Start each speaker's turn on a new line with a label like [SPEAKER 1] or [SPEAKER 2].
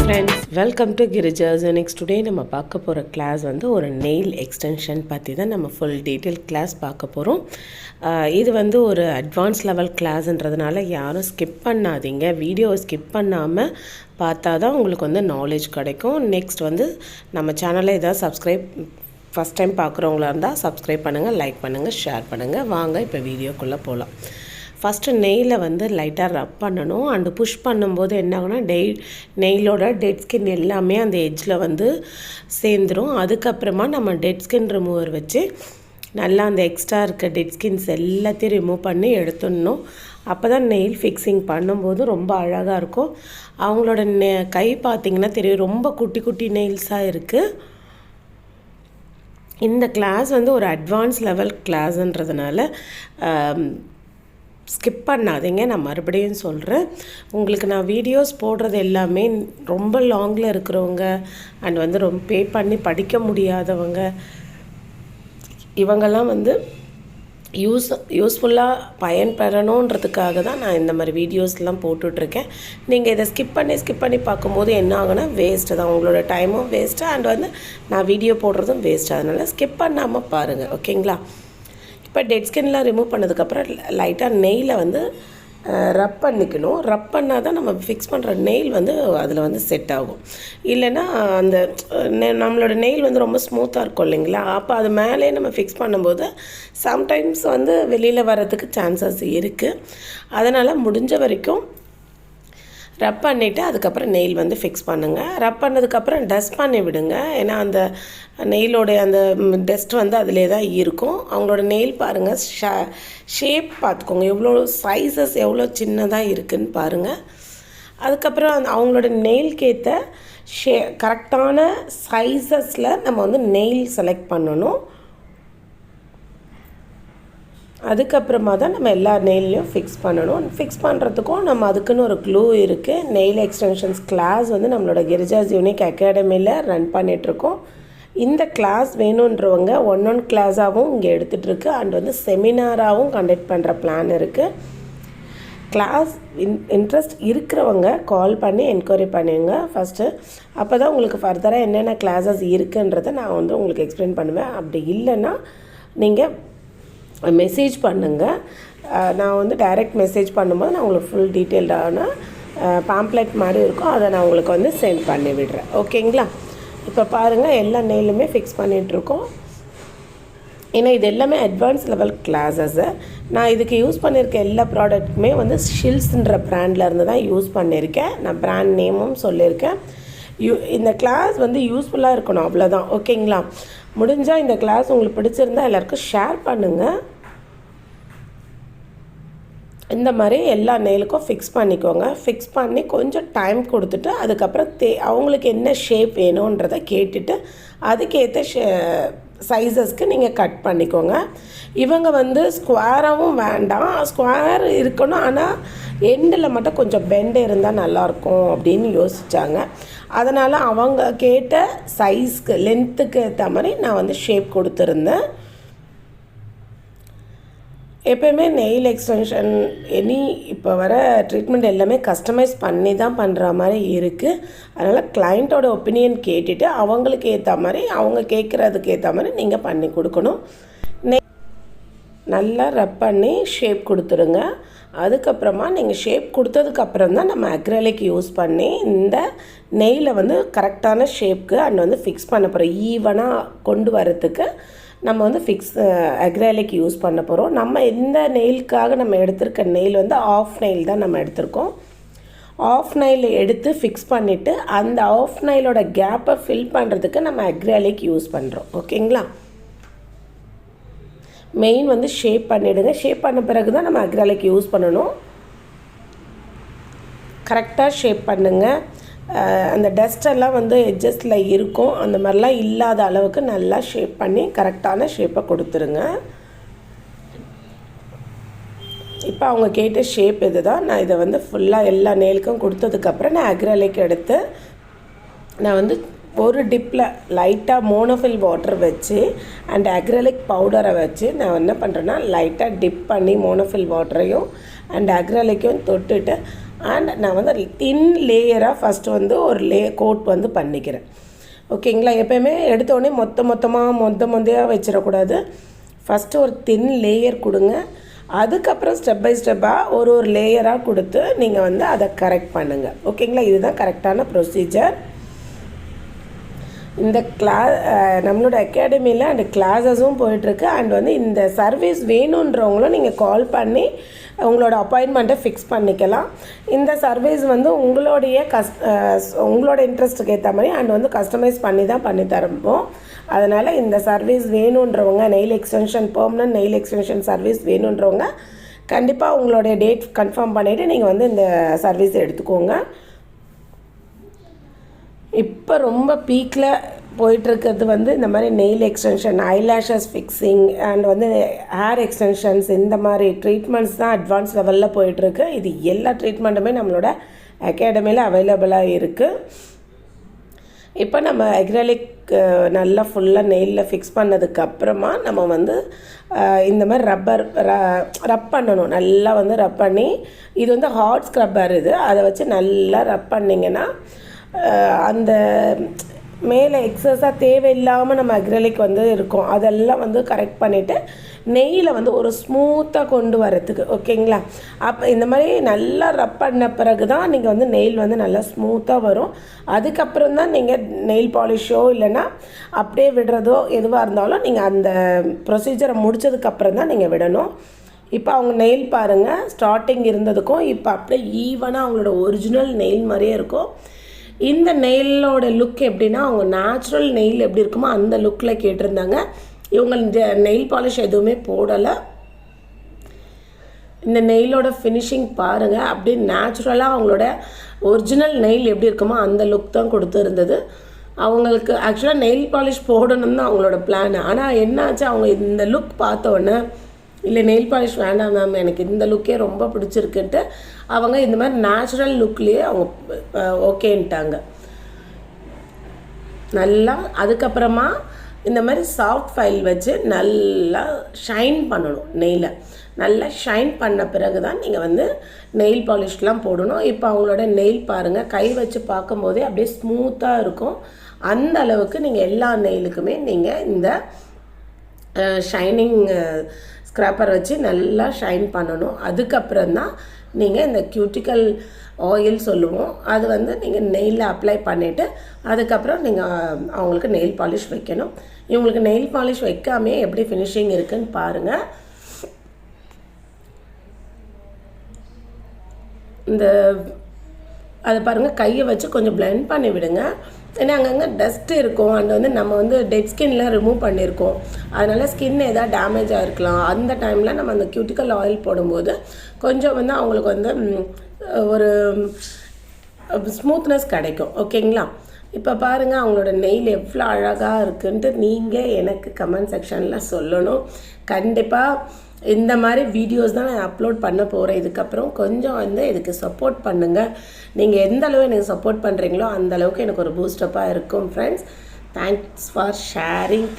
[SPEAKER 1] Friends, welcome to Girija'sUnique. Today நம்ம பார்க்க போகிற கிளாஸ் வந்து ஒரு நெயில் எக்ஸ்டென்ஷன் பற்றி தான் நம்ம ஃபுல் டீட்டெயில் கிளாஸ் பார்க்க போகிறோம். இது வந்து ஒரு அட்வான்ஸ் லெவல் கிளாஸ்ன்றதுனால யாரும் ஸ்கிப் பண்ணாதீங்க. வீடியோவை ஸ்கிப் பண்ணாமல் பார்த்தா தான் உங்களுக்கு வந்து நாலேஜ் கிடைக்கும். நெக்ஸ்ட் வந்து நம்ம சேனலை ஏதாவது ஃபஸ்ட் டைம் பார்க்குறவங்களா இருந்தால் சப்ஸ்கிரைப் பண்ணுங்கள், லைக் பண்ணுங்கள், ஷேர் பண்ணுங்கள். வாங்க இப்போ வீடியோக்குள்ளே போகலாம். ஃபஸ்ட்டு நெயிலை வந்து லைட்டாக ரப் பண்ணணும். அண்டு புஷ் பண்ணும்போது என்ன ஆகுனா நெயிலோட டெட் ஸ்கின் எல்லாமே அந்த எட்ஜில் வந்து சேர்ந்துடும். அதுக்கப்புறமா நம்ம டெட் ஸ்கின் ரிமூவர் வச்சு நல்லா அந்த எக்ஸ்ட்ரா இருக்க டெட் ஸ்கின்ஸ் எல்லாத்தையும் ரிமூவ் பண்ணி எடுத்துடணும். அப்போ தான் நெயில் ஃபிக்ஸிங் பண்ணும்போது ரொம்ப அழகாக இருக்கும். அவங்களோட கை பார்த்திங்கன்னா தெரியும், ரொம்ப குட்டி குட்டி நெயில்ஸாக இருக்குது. இந்த கிளாஸ் வந்து ஒரு அட்வான்ஸ் லெவல் கிளாஸ்ன்றதுனால ஸ்கிப் பண்ணாதீங்க. நான் மறுபடியும் சொல்கிறேன், உங்களுக்கு நான் வீடியோஸ் போடுறது எல்லாமே ரொம்ப லாங்கில் இருக்கிறவங்க அண்ட் வந்து ரொம்ப பே பண்ணி படிக்க முடியாதவங்க, இவங்கெல்லாம் வந்து யூஸ்ஃபுல்லாக பயன்பெறணுன்றதுக்காக தான் நான் இந்த மாதிரி வீடியோஸ்லாம் போட்டுட்ருக்கேன். நீங்கள் இதை ஸ்கிப் பண்ணி பார்க்கும்போது என்ன ஆகுனா வேஸ்ட்டு தான், உங்களோட டைமும் வேஸ்ட்டு அண்ட் வந்து நான் வீடியோ போடுறதும் வேஸ்ட்டு. அதனால் ஸ்கிப் பண்ணாமல் பாருங்கள், ஓகேங்களா? இப்போ டெட் ஸ்கின்லாம் ரிமூவ் பண்ணதுக்கப்புறம் லைட்டாக நெயிலை வந்து ரப் பண்ணிக்கணும். ரப் பண்ணால் தான் நம்ம ஃபிக்ஸ் பண்ணுற நெயில் வந்து அதில் வந்து செட் ஆகும். இல்லைன்னா அந்த நம்மளோட நெயில் வந்து ரொம்ப ஸ்மூத்தாக இருக்கும் இல்லைங்களா, அப்போ அது மேலே நம்ம ஃபிக்ஸ் பண்ணும்போது சம்டைம்ஸ் வந்து வெளியில் வர்றதுக்கு சான்சஸ் இருக்குது. அதனால் முடிஞ்ச வரைக்கும் ரப் பண்ணிவிட்டு அதுக்கப்புறம் நெயில் வந்து ஃபிக்ஸ் பண்ணுங்கள். ரப் பண்ணதுக்கப்புறம் டஸ்ட் பண்ணி விடுங்க. ஏன்னா அந்த நெயிலோடைய அந்த டஸ்ட் வந்து அதிலே தான் இருக்கும். அவங்களோட நெயில் பாருங்கள், ஷேப் பார்த்துக்கோங்க, எவ்வளோ சைஸஸ் எவ்வளோ சின்னதாக இருக்குதுன்னு பாருங்கள். அதுக்கப்புறம் அவங்களோட நெயிலுக்கு ஏற்ற கரெக்டான சைஸஸில் நம்ம வந்து நெயில் செலக்ட் பண்ணணும். அதுக்கப்புறமா தான் நம்ம எல்லா நெயிலையும் ஃபிக்ஸ் பண்ணணும். ஃபிக்ஸ் பண்ணுறதுக்கும் நம்ம அதுக்குன்னு ஒரு க்ளூ இருக்குது. நெயில் எக்ஸ்டென்ஷன்ஸ் கிளாஸ் வந்து நம்மளோட கிரிஜாஸ் யூனிக் அகாடமியில் ரன் பண்ணிகிட்ருக்கோம். இந்த கிளாஸ் வேணுன்றவங்க ஒன் கிளாஸாகவும் இங்கே எடுத்துகிட்ருக்கு அண்ட் வந்து செமினாராகவும் கண்டக்ட் பண்ணுற பிளான் இருக்குது. கிளாஸ் இன்ட்ரெஸ்ட் இருக்கிறவங்க கால் பண்ணி என்கொயரி பண்ணுங்க ஃபஸ்ட்டு. அப்போ தான் உங்களுக்கு ஃபர்தராக என்னென்ன கிளாஸஸ் இருக்குன்றதை நான் வந்து உங்களுக்கு எக்ஸ்பிளைன் பண்ணுவேன். அப்படி இல்லைன்னா நீங்கள் மெசேஜ் பண்ணுங்கள். நான் வந்து டைரெக்ட் மெசேஜ் பண்ணும்போது நான் உங்களுக்கு ஃபுல் டீட்டெயில்டான பாம்ப்ளெட் மாதிரி இருக்கும், அதை நான் உங்களுக்கு வந்து சென்ட் பண்ணி விடுறேன், ஓகேங்களா? இப்போ பாருங்கள், எல்லா நெயிலுமே ஃபிக்ஸ் பண்ணிகிட்ருக்கோம். ஏன்னா இது எல்லாமே அட்வான்ஸ் லெவல் கிளாஸஸ்ஸு. நான் இதுக்கு யூஸ் பண்ணியிருக்க எல்லா ப்ராடக்ட்டுமே வந்து ஷில்ஸ்ன்ற ப்ராண்ட்லேருந்து தான் யூஸ் பண்ணியிருக்கேன். நான் ப்ராண்ட் நேமும் சொல்லியிருக்கேன். இந்த கிளாஸ் வந்து யூஸ்ஃபுல்லாக இருக்கணும், அவ்வளோதான், ஓகேங்களா? முடிஞ்சால் இந்த கிளாஸ் உங்களுக்கு பிடிச்சிருந்தால் எல்லாருக்கும் ஷேர் பண்ணுங்கள். இந்த மாதிரி எல்லா நெயிலுக்கும் ஃபிக்ஸ் பண்ணிக்கோங்க. ஃபிக்ஸ் பண்ணி கொஞ்சம் டைம் கொடுத்துட்டு அதுக்கப்புறம் அவங்களுக்கு என்ன ஷேப் வேணுன்றதை கேட்டுட்டு அதுக்கேற்ற சைஸஸ்க்கு நீங்கள் கட் பண்ணிக்கோங்க. இவங்க வந்து ஸ்கொயராகவும் வேண்டாம், ஸ்கொயர் இருக்கணும், ஆனால் எண்டில் மட்டும் கொஞ்சம் பெண்ட் இருந்தால் நல்லாயிருக்கும் அப்படின்னு யோசித்தாங்க. அதனால் அவங்க கேட்ட சைஸ்க்கு லென்த்துக்கு ஏற்ற மாதிரி நான் வந்து ஷேப் கொடுத்துருந்தேன். எப்போயுமே நெயில் எக்ஸ்டென்ஷன் இப்போ வர ட்ரீட்மெண்ட் எல்லாமே கஸ்டமைஸ் பண்ணி தான் பண்ணுற மாதிரி இருக்குது. அதனால் கிளைண்ட்டோட ஒப்பீனியன் கேட்டுட்டு அவங்களுக்கு ஏற்ற மாதிரி, அவங்க கேட்குறதுக்கு ஏற்ற மாதிரி நீங்கள் பண்ணி கொடுக்கணும். நல்லா ரப் பண்ணி ஷேப் கொடுத்துருங்க. அதுக்கப்புறமா நீங்கள் ஷேப் கொடுத்ததுக்கப்புறம் தான் நம்ம அக்ரலிக் யூஸ் பண்ணி இந்த நெயிலை வந்து கரெக்டான ஷேப்க்கு அண்ட் வந்து ஃபிக்ஸ் பண்ண போகிறோம். ஈவனாக கொண்டு வரத்துக்கு நம்ம வந்து அக்ரலிக் யூஸ் பண்ண போகிறோம். நம்ம எந்த நெயிலுக்காக நம்ம எடுத்திருக்க நெயில் வந்து ஆஃப் நெயில் தான் நம்ம எடுத்திருக்கோம். ஆஃப் நெயில் எடுத்து ஃபிக்ஸ் பண்ணிவிட்டு அந்த ஆஃப் நெயிலோட கேப்பை ஃபில் பண்ணுறதுக்கு நம்ம அக்ரலிக் யூஸ் பண்ணுறோம், ஓகேங்களா? மெயின் வந்து ஷேப் பண்ணிவிடுங்க. ஷேப் பண்ண பிறகு தான் நம்ம அக்ரலிக் யூஸ் பண்ணணும். கரெக்டாக ஷேப் பண்ணுங்கள். அந்த டஸ்டெல்லாம் வந்து எட்ஜஸில் இருக்கும், அந்த மாதிரிலாம் இல்லாத அளவுக்கு நல்லா ஷேப் பண்ணி கரெக்டான ஷேப்பை கொடுத்துருங்க. இப்போ அவங்க கேட்ட ஷேப் இது தான். நான் இதை வந்து ஃபுல்லாக எல்லா நெயிலுக்கும் கொடுத்ததுக்கப்புறம் நான் அக்ரலிக் எடுத்து நான் வந்து ஒரு டிப்பில் லைட்டாக மோனோஃபில் வாட்டர் வச்சு அண்ட் அக்ரலிக் பவுடரை வச்சு நான் என்ன பண்ணுறேன்னா லைட்டாக டிப் பண்ணி மோனோஃபில் வாட்டரையும் அண்ட் அக்ரலிக்கும் தொட்டுட்டு அண்ட் நான் வந்து தின் லேயராக ஃபஸ்ட்டு வந்து ஒரு கோட் வந்து பண்ணிக்கிறேன். ஓகேங்களா? எப்போயுமே எடுத்தோடனே மொத்தையாக வச்சிடக்கூடாது. ஃபஸ்ட்டு ஒரு தின் லேயர் கொடுங்க. அதுக்கப்புறம் ஸ்டெப் பை ஸ்டெப்பாக ஒரு லேயராக கொடுத்து நீங்கள் வந்து அதை கரெக்ட் பண்ணுங்கள். ஓகேங்களா? இதுதான் கரெக்டான ப்ரொசீஜர். இந்த நம்மளோட அகாடமியில் அண்ட் கிளாஸஸும் போயிட்டுருக்கு. அண்ட் வந்து இந்த சர்வீஸ் வேணுன்றவங்களும் நீங்கள் கால் பண்ணி உங்களோட அப்பாயின்மெண்ட்டை ஃபிக்ஸ் பண்ணிக்கலாம். இந்த சர்வீஸ் வந்து உங்களோட இன்ட்ரெஸ்ட்டுக்கு ஏற்ற மாதிரி அண்ட் வந்து கஸ்டமைஸ் பண்ணி தான் பண்ணித்தரப்போம். அதனால் இந்த சர்வீஸ் வேணுன்றவங்க, nail extension, permanent nail extension service வேணுன்றவங்க கண்டிப்பாக உங்களுடைய டேட் கன்ஃபார்ம் பண்ணிவிட்டு நீங்கள் வந்து இந்த சர்வீஸ் எடுத்துக்கோங்க. இப்போ ரொம்ப பீக்கில் போயிட்டுருக்கிறது வந்து இந்த மாதிரி nail extension, eyelashes fixing and வந்து ஹேர் எக்ஸ்டென்ஷன்ஸ், இந்த மாதிரி ட்ரீட்மெண்ட்ஸ் தான் அட்வான்ஸ் லெவலில் போயிட்டுருக்கு. இது எல்லா ட்ரீட்மெண்ட்டுமே நம்மளோட அகாடமியில் அவைலபிளாக இருக்குது. இப்போ நம்ம அக்ரலிக் நல்லா ஃபுல்லாக நெயிலில் ஃபிக்ஸ் பண்ணதுக்கப்புறமா நம்ம வந்து இந்த மாதிரி ரப் பண்ணணும். நல்லா வந்து ரப் பண்ணி, இது வந்து ஹாட் ஸ்க்ரப்பர், அதை வச்சு நல்லா ரப் பண்ணிங்கன்னா அந்த மேலே எக்ஸஸாக தேவையில்லாமல் நம்ம அக்ரலிக் வந்து இருக்கும், அதெல்லாம் வந்து கரெக்ட் பண்ணிவிட்டு நெய்யில் வந்து ஒரு ஸ்மூத்தாக கொண்டு வரத்துக்கு. ஓகேங்களா? அப்போ இந்த மாதிரி நல்லா ரப் பண்ண பிறகு தான் நீங்கள் வந்து நெயில் வந்து நல்லா ஸ்மூத்தாக வரும். அதுக்கப்புறம் தான் நீங்கள் நெயில் பாலிஷோ இல்லைன்னா அப்படியே விடுறதோ எதுவாக இருந்தாலும் நீங்கள் அந்த ப்ரொசீஜரை முடித்ததுக்கப்புறம் தான் நீங்கள் விடணும். இப்போ அவங்க நெயில் பாருங்கள், ஸ்டார்டிங் இருந்ததுக்கும் இப்போ அப்படியே ஈவனாக அவங்களோட ஒரிஜினல் நெயில் மாதிரியே இருக்கும். இந்த நெயிலோட லுக் எப்படின்னா, அவங்க நேச்சுரல் நெயில் எப்படி இருக்குமோ அந்த லுக்கில் கேட்டிருந்தாங்க. இவங்க இந்த நெயில் பாலிஷ் எதுவுமே போடலை. இந்த நெயிலோட ஃபினிஷிங் பாருங்கள், அப்படியே நேச்சுரலாக அவங்களோட ஒரிஜினல் நெயில் எப்படி இருக்குமோ அந்த லுக் தான் கொடுத்துருந்தது. அவங்களுக்கு ஆக்சுவலாக நெயில் பாலிஷ் போடணும்னு தான் அவங்களோட பிளான். ஆனால் என்னாச்சு, அவங்க இந்த லுக் பார்த்தோன்னே இல்லை நெயில் பாலிஷ் வேண்டாம் மேம், எனக்கு இந்த லுக்கே ரொம்ப பிடிச்சிருக்குன்ட்டு அவங்க இந்த மாதிரி நேச்சுரல் லுக்லேயே அவங்க ஓகேன்ட்டாங்க நல்லா. அதுக்கப்புறமா இந்த மாதிரி சாஃப்ட் ஃபைல் வச்சு நல்லா ஷைன் பண்ணணும். நெயிலை நல்லா ஷைன் பண்ண பிறகு தான் நீங்கள் வந்து நெயில் பாலிஷ்லாம் போடணும். இப்போ அவங்களோட நெயில் பாருங்கள், கை வச்சு பார்க்கும்போதே அப்படியே ஸ்மூத்தாக இருக்கும். அந்த அளவுக்கு நீங்கள் எல்லா நெயிலுக்குமே நீங்கள் இந்த ஷைனிங் ஸ்க்ராப்பர் வச்சு நல்லா ஷைன் பண்ணணும். அதுக்கப்புறம் தான் நீங்கள் இந்த கியூட்டிக்கல் ஆயில் சொல்லுவோம், அது வந்து நீங்கள் நெயிலில் அப்ளை பண்ணிவிட்டு அதுக்கப்புறம் நீங்கள் அவங்களுக்கு நெயில் பாலிஷ் வைக்கணும். இவங்களுக்கு நெயில் பாலிஷ் வைக்காமே எப்படி ஃபினிஷிங் இருக்குதுன்னு பாருங்கள். அதை பாருங்கள், கையை வச்சு கொஞ்சம் பிளெண்ட் பண்ணி விடுங்க. ஏன்னா அங்கங்கே டஸ்ட்டு இருக்கும் அண்ட் வந்து நம்ம வந்து டெட் ஸ்கின்லாம் ரிமூவ் பண்ணியிருக்கோம், அதனால் ஸ்கின் எதாவது டேமேஜ் ஆகிருக்கலாம். அந்த டைமில் நம்ம அந்த கியூட்டிக்கல் ஆயில் போடும்போது கொஞ்சம் வந்து அவங்களுக்கு வந்து ஒரு ஸ்மூத்னஸ் கிடைக்கும். ஓகேங்களா? இப்போ பாருங்கள் அவங்களோட நெயில் எவ்வளோ அழகாக இருக்குன்ட்டு நீங்கள் எனக்கு கமெண்ட் செக்ஷனில் சொல்லணும். கண்டிப்பாக இந்த மாதிரி வீடியோஸ் தான் நான் அப்லோட் பண்ண போகிறேன். இதுக்கப்புறம் கொஞ்சம் வந்து இதுக்கு சப்போர்ட் பண்ணுங்கள். நீங்கள் எந்த அளவு எனக்கு சப்போர்ட் பண்ணுறீங்களோ அந்த அளவுக்கு எனக்கு ஒரு பூஸ்டப்பாக இருக்கும் ஃப்ரெண்ட்ஸ். Thanks for sharing.